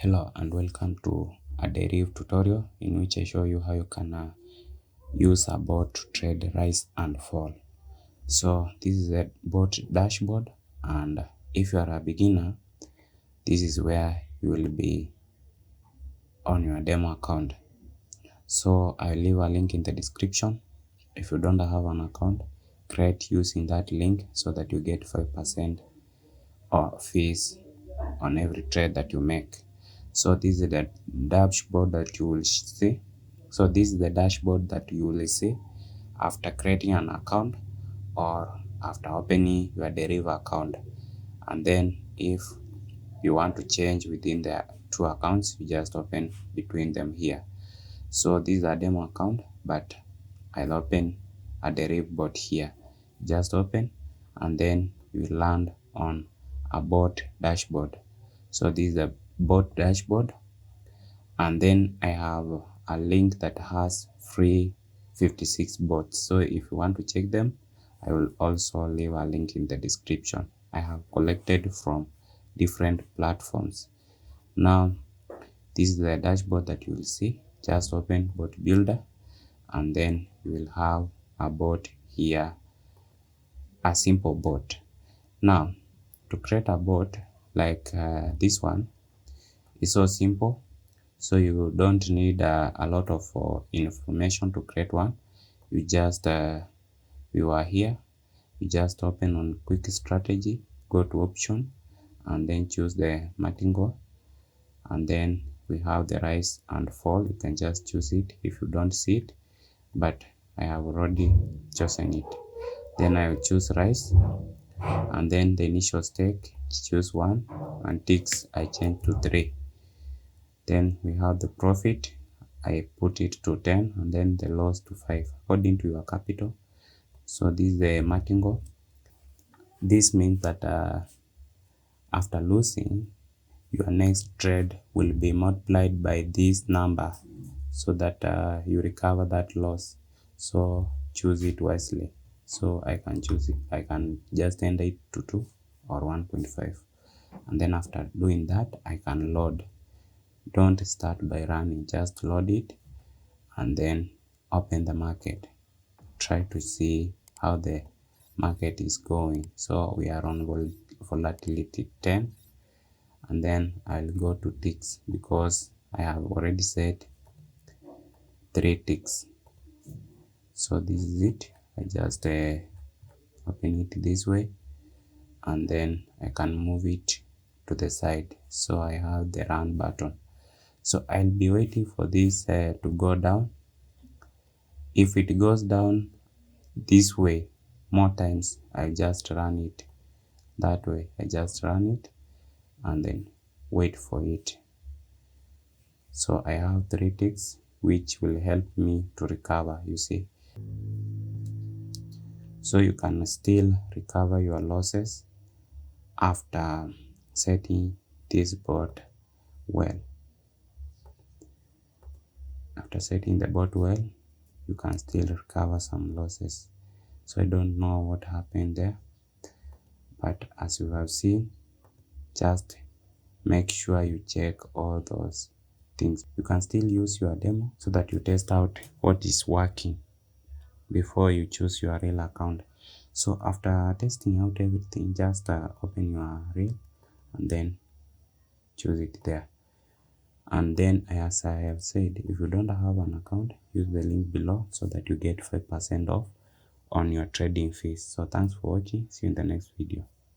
Hello and welcome to a Deriv tutorial in which I show you how you can use a bot to trade rise and fall. So this is a bot dashboard, and if you are a beginner, this is where you will be on your demo account. So I'll leave a link in the description. If you don't have an account, create using that link so that you get 5% or fees on every trade that you make. So this is the dashboard that you will see. So this is the dashboard that you will see after creating an account or after opening your Deriv account. And then if you want to change within the two accounts, you just open between them here. So this is a demo account, but I'll open a Deriv bot here. Just open and then you land on a bot dashboard. So this is the bot dashboard, and then I have a link that has free 56 bots. So if you want to check them, I will also leave a link in the description. I have collected from different platforms. Now this is the dashboard that you will see. Just open bot builder and then you will have a bot here, a simple bot. Now to create a bot like this one is so simple. So you don't need a lot of information to create one. You just you are here, you just open on quick strategy, go to option and then choose the martingale, and then we have the rise and fall. You can just choose it if you don't see it, but I have already chosen it. Then I will choose rise, and then the initial stake, choose 1, and ticks I change to 3. Then we have the profit, I put it to 10, and then the loss to 5 according to your capital. So this is the martingale. This means that after losing, your next trade will be multiplied by this number so that you recover that loss. So choose it wisely. So I can choose it, I can just enter it to 2 or 1.5, and then after doing that I can load. Don't start by running, just load it and then open the market. Try to see how the market is going. So we are on volatility 10, and then I'll go to ticks because I have already set 3 ticks. So this is it. I just open it this way and then I can move it to the side. So I have the run button. So I'll be waiting for this to go down. If it goes down this way more times, I just run it that way. I just run it and then wait for it. So I have 3 ticks which will help me to recover, you see. So you can still recover your losses after setting this bot well. After setting the bot well, you can still recover some losses. So I don't know what happened there, but as you have seen, just make sure you check all those things. You can still use your demo so that you test out what is working before you choose your real account. So after testing out everything, just open your real and then choose it there. And then, as I have said, if you don't have an account, use the link below so that you get 5% off on your trading fees. So thanks for watching. See you in the next video.